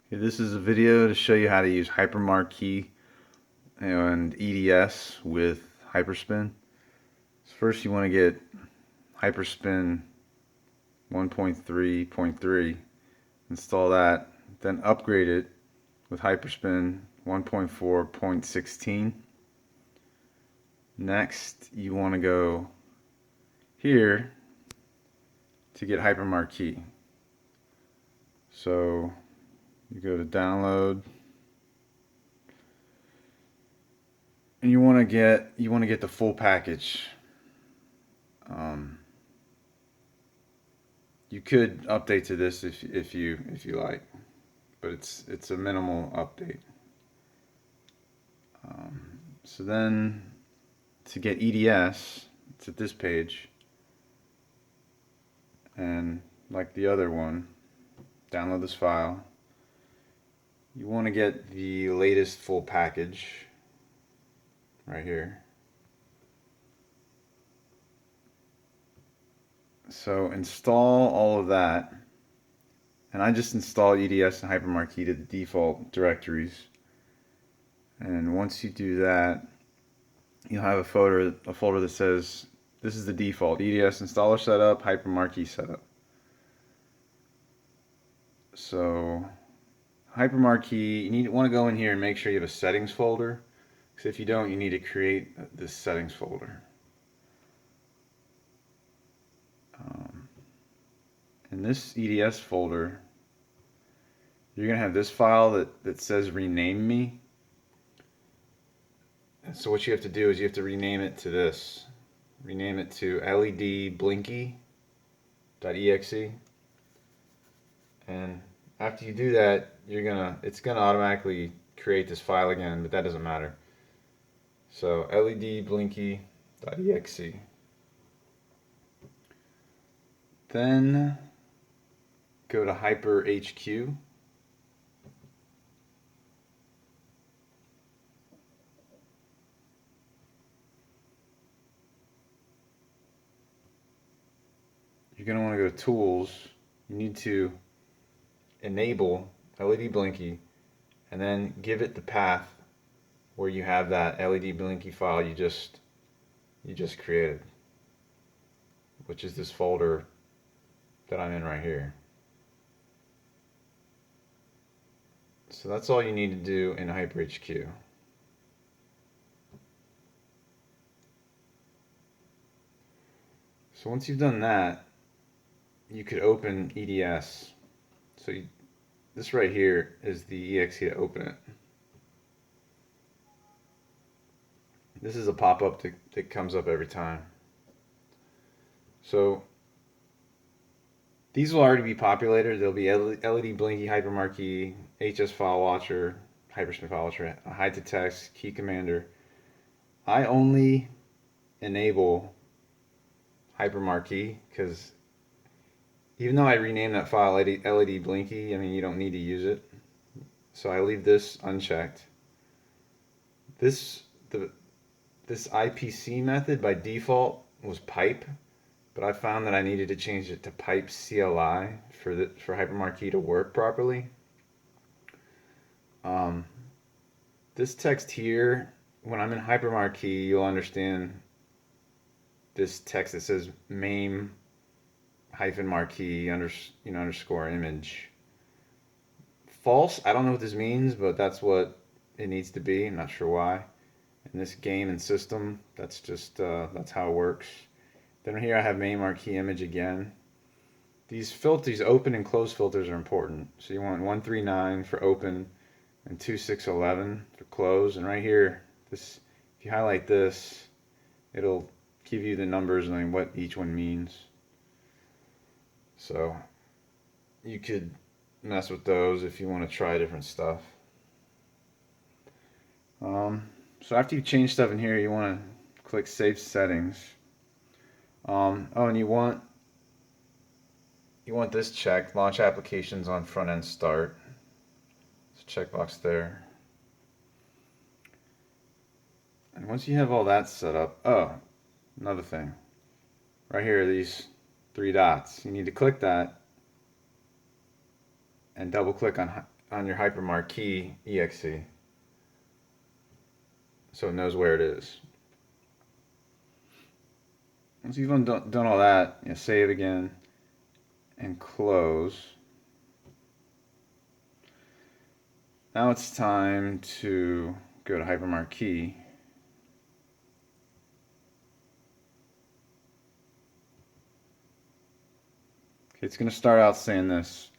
Okay, this is a video to show you how to use HyperMarquee and EDS with HyperSpin. So first you want to get HyperSpin 1.3.3, install that, then upgrade it with HyperSpin 1.4.16. Next you want to go here to get HyperMarquee. So you go to download, and you want to get the full package. You could update to this if you like, but it's a minimal update. So then to get EDS, it's at this page, and like the other one, download this file. You want to get the latest full package right here. So install all of that, and I just install EDS and HyperMarquee to the default directories. And once you do that, you'll have a folder that says this is the default EDS installer setup, HyperMarquee setup. So HyperMarquee, you want to go in here and make sure you have a settings folder, because if you don't, you need to create this settings folder. In this EDS folder, you're going to have this file that says rename me. And so what you have to do is you have to rename it to this. Rename it to ledblinky.exe. And after you do that, it's gonna automatically create this file again, but that doesn't matter. So ledblinky.exe. Then go to HyperHQ. You're going to want to go to Tools. You need to enable LED Blinky, and then give it the path where you have that LED Blinky file you just created, which is this folder that I'm in right here. So that's all you need to do in HyperHQ. So once you've done that, you could open EDS. So this right here is the exe to open it. This is a pop-up that comes up every time. So these will already be populated. There'll be LED Blinky, HyperMarquee, HS File Watcher, HyperSpin File Watcher, Hide to Text, Key Commander. I only enable HyperMarquee because even though I renamed that file LED Blinky, I mean, you don't need to use it. So I leave this unchecked. This IPC method by default was pipe, but I found that I needed to change it to pipe CLI for HyperMarquee to work properly. This text here, when I'm in HyperMarquee, you'll understand this text that says MAME-FAN underscore image. False, I don't know what this means, but that's what it needs to be. I'm not sure why. In this game and system, that's just that's how it works. Then here I have MAME-FAN image again. These filters, open and close filters, are important. So you want 139 for open and 2611 for close. And right here, if you highlight this, it'll give you the numbers and what each one means. So you could mess with those if you want to try different stuff. So after you change stuff in here, you want to click Save Settings. And you want this checked: Launch applications on front end start. It's a checkbox there. And once you have all that set up, another thing. Right here, these 3 dots. You need to click that and double click on on your HyperMarquee exe, so it knows where it is. Once you've done all that, you know, save again and close. Now it's time to go to HyperMarquee. Okay, it's going to start out saying this: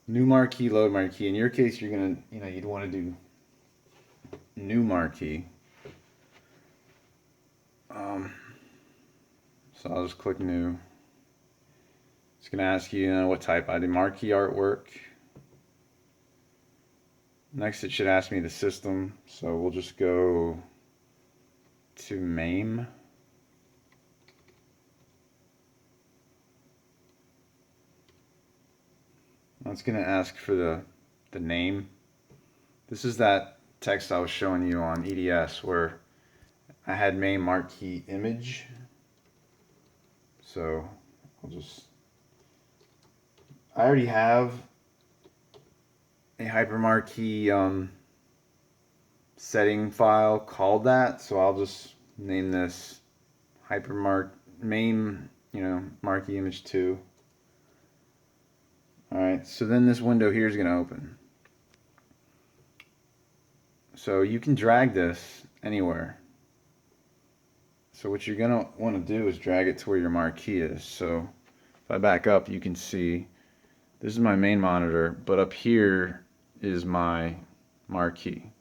new marquee, load marquee. In your case, you're going to, you'd want to do new marquee. So I'll just click new. It's going to ask you, what type. I do marquee artwork. Next, it should ask me the system. So we'll just go to MAME. Now it's going to ask for the name. This is that text I was showing you on EDS where I had MAME-FAN image. So I already have a HyperMarquee setting file called that, so I'll just name this MAME, marquee image 2. Alright, so then this window here is going to open. So you can drag this anywhere. So what you're going to want to do is drag it to where your marquee is. So if I back up, you can see this is my main monitor, but up here is my marquee.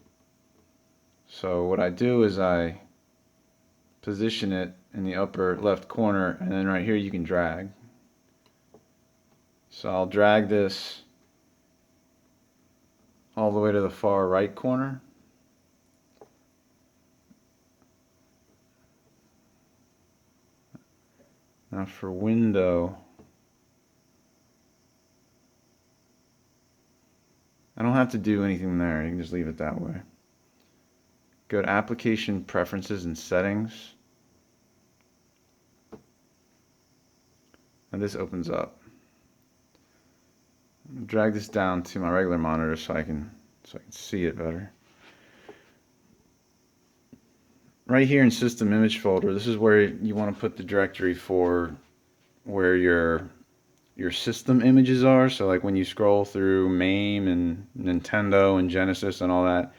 So what I do is I position it in the upper left corner, and then right here you can drag. So I'll drag this all the way to the far right corner. Now for window, I don't have to do anything there. You can just leave it that way. Go to Application Preferences and Settings. And this opens up. Drag this down to my regular monitor so I can see it better. Right here in System Image folder, this is where you want to put the directory for where your system images are. So like when you scroll through MAME and Nintendo and Genesis and all that,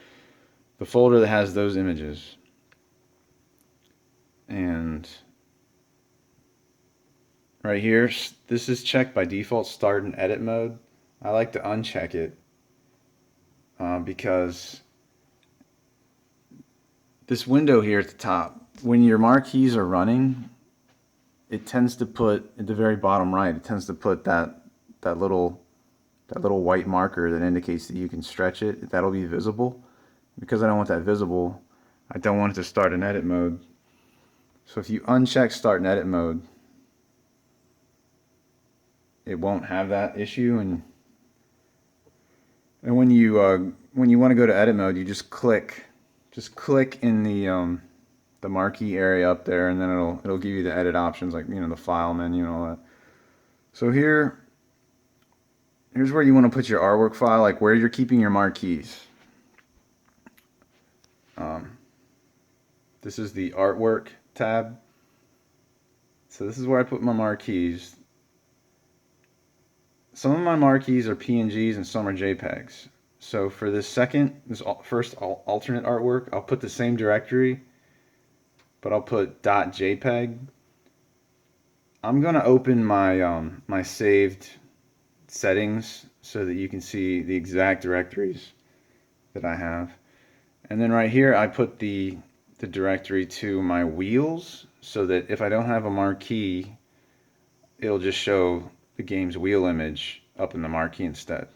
the folder that has those images. And right here, this is checked by default, start and edit mode. I like to uncheck it because this window here at the top, when your marquees are running, it tends to put at the very bottom right, it tends to put that little white marker that indicates that you can stretch it. That'll be visible. Because I don't want that visible, I don't want it to start in edit mode. So if you uncheck start in edit mode, it won't have that issue. And when you want to go to edit mode, you just click in the marquee area up there, and then it'll give you the edit options, like the file menu and all that. So here's where you want to put your artwork file, like where you're keeping your marquees. This is the artwork tab. So this is where I put my marquees. Some of my marquees are PNGs and some are JPEGs. So for this first alternate artwork, I'll put the same directory, but I'll put .jpeg. I'm gonna open my my saved settings so that you can see the exact directories that I have. And then right here, I put the directory to my wheels so that if I don't have a marquee, it'll just show the game's wheel image up in the marquee instead.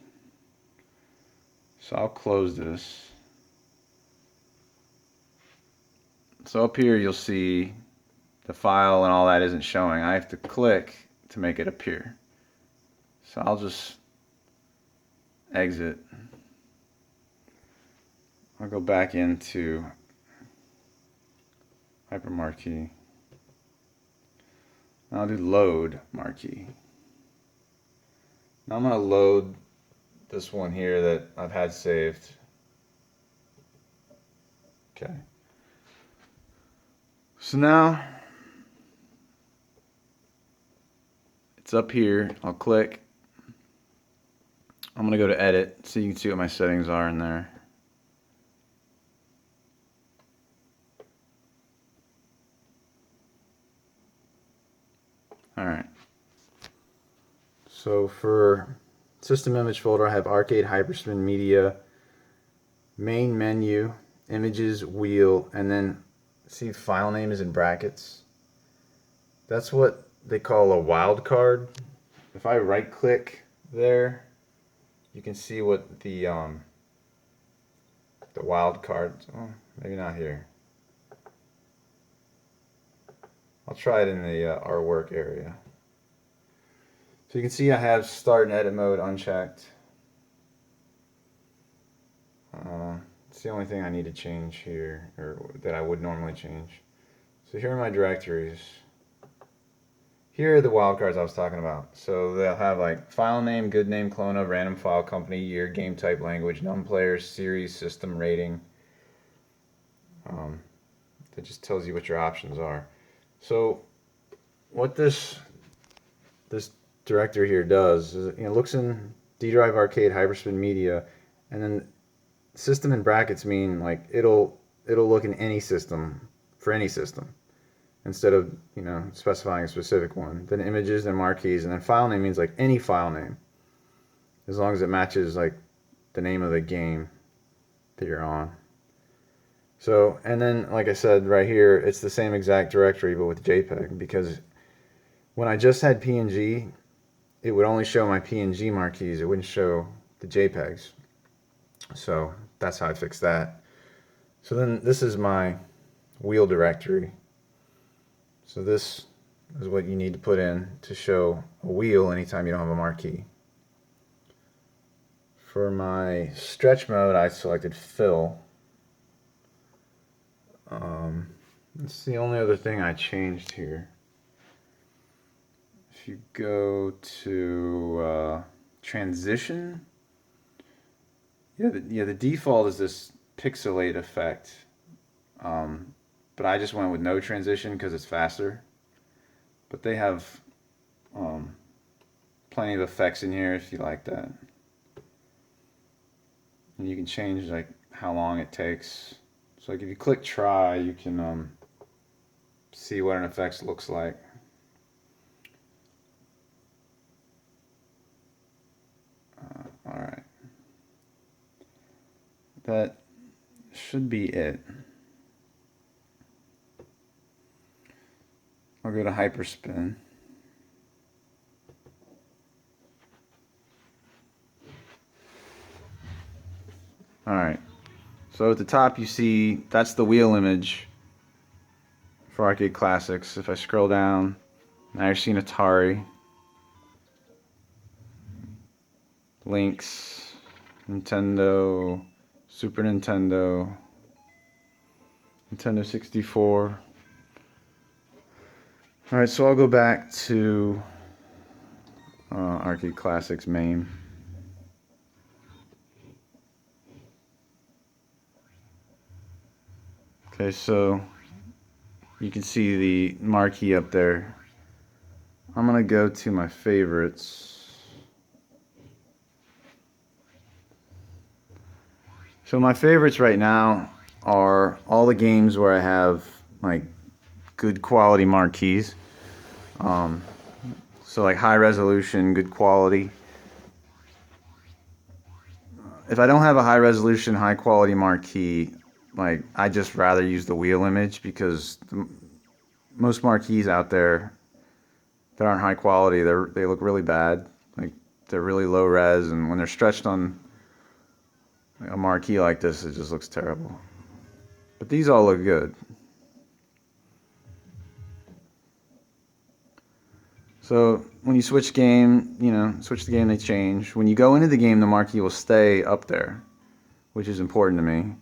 So I'll close this. So up here you'll see the file and all that isn't showing. I have to click to make it appear. So I'll just exit. I'll go back into HyperMarquee. I'll do load marquee. Now I'm going to load this one here that I've had saved. Okay. So now it's up here. I'll click. I'm going to go to edit so you can see what my settings are in there. Alright. So for system image folder, I have arcade, HyperSpin, media, main menu, images, wheel, and then see file name is in brackets. That's what they call a wildcard. If I right click there, you can see what the wildcard, oh, maybe not here. I'll try it in the our work area. So you can see I have start and edit mode unchecked. It's the only thing I need to change here, or that I would normally change. So here are my directories. Here are the wildcards I was talking about. So they'll have like file name, good name, clone of, random file, company, year, game type, language, num players, series, system, rating. That just tells you what your options are. So what this directory here does is it looks in D drive, arcade, HyperSpin, media, and then system in brackets mean like it'll look in any system for any system, instead of specifying a specific one. Then images, then marquees, and then file name means like any file name, as long as it matches like the name of the game that you're on. So, and then like I said right here, it's the same exact directory but with JPEG, because when I just had PNG, it would only show my PNG marquees, it wouldn't show the JPEGs. So that's how I fixed that. So then this is my wheel directory. So this is what you need to put in to show a wheel anytime you don't have a marquee. For my stretch mode, I selected fill. That's the only other thing I changed here. If you go to transition, the default is this pixelate effect, but I just went with no transition because it's faster. But they have plenty of effects in here if you like that, and you can change like how long it takes. So like if you click try, you can see what an effect looks like. Alright, that should be it. I'll go to HyperSpin. Alright, so at the top you see that's the wheel image for Arcade Classics. If I scroll down, now you're seeing Atari, Lynx, Nintendo, Super Nintendo, Nintendo 64. Alright, so I'll go back to Arcade Classics MAME. Okay, so you can see the marquee up there. I'm going to go to my favorites. So my favorites right now are all the games where I have like good quality marquees. So like high resolution, good quality. If I don't have a high resolution, high quality marquee, like I just rather use the wheel image, because most marquees out there that aren't high quality, they look really bad. Like they're really low res, and when they're stretched on a marquee like this, it just looks terrible. But these all look good. So when you switch game, switch the game, they change. When you go into the game, the marquee will stay up there, which is important to me.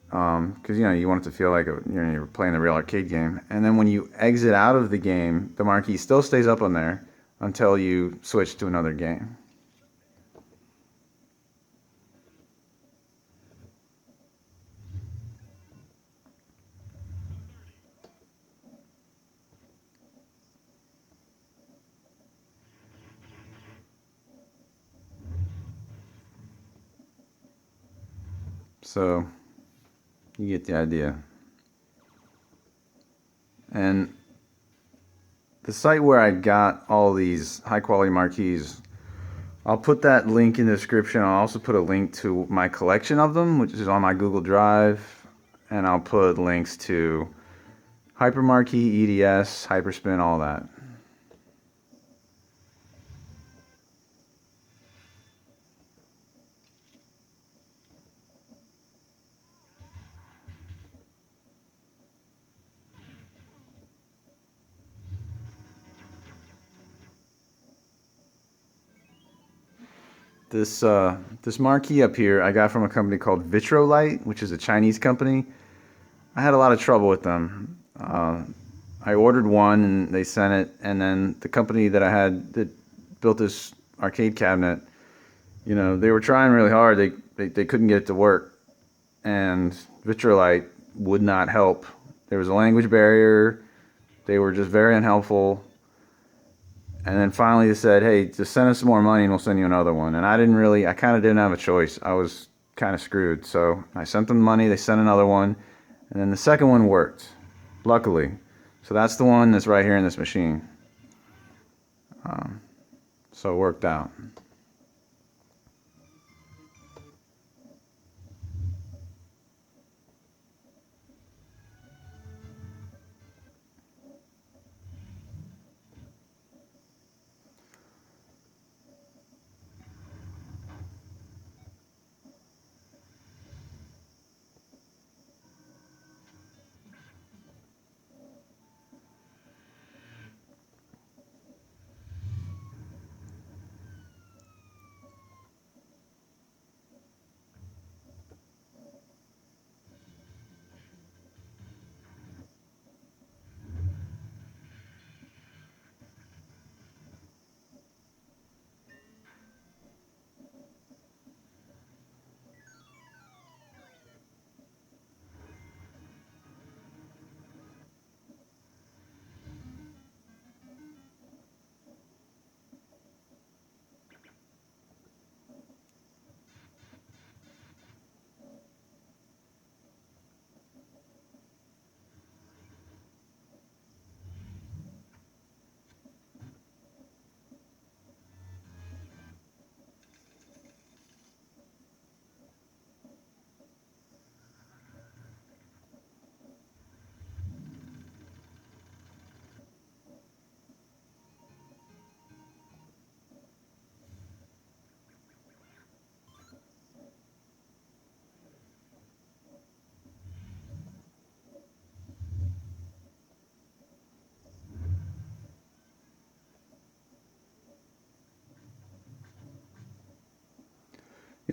Because you want it to feel like you're playing the real arcade game. And then when you exit out of the game, the marquee still stays up on there until you switch to another game. So you get the idea. And the site where I got all these high quality marquees, I'll put that link in the description. I'll also put a link to my collection of them, which is on my Google Drive, and I'll put links to HyperMarquee EDS, HyperSpin, all that. This marquee up here I got from a company called Vitrolight, which is a Chinese company. I had a lot of trouble with them. I ordered one and they sent it, and then the company that I had that built this arcade cabinet, you know, they were trying really hard. They couldn't get it to work, and Vitrolight would not help. There was a language barrier. They were just very unhelpful. And then finally they said, hey, just send us some more money and we'll send you another one. And I kind of didn't have a choice. I was kind of screwed. So I sent them money, they sent another one, and then the second one worked, luckily. So that's the one that's right here in this machine. So it worked out.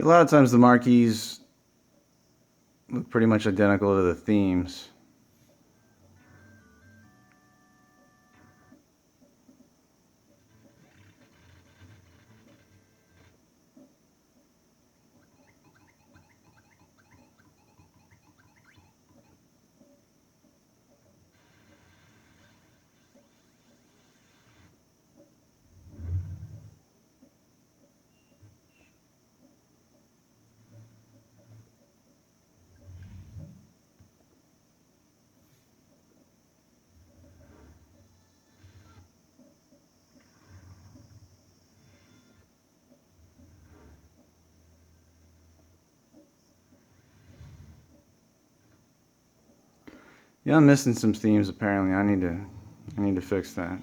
A lot of times the marquees look pretty much identical to the themes. Yeah, I'm missing some themes apparently. I need to fix that.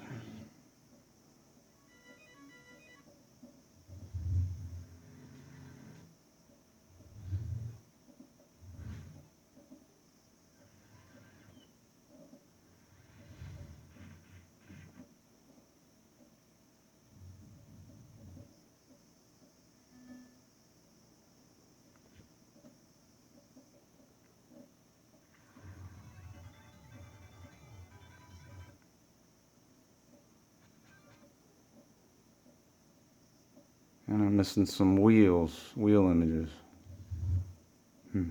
And I'm missing some wheel images. All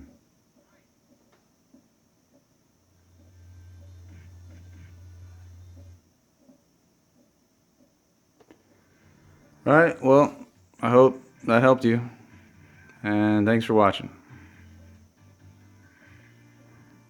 right, well, I hope that helped you, and thanks for watching.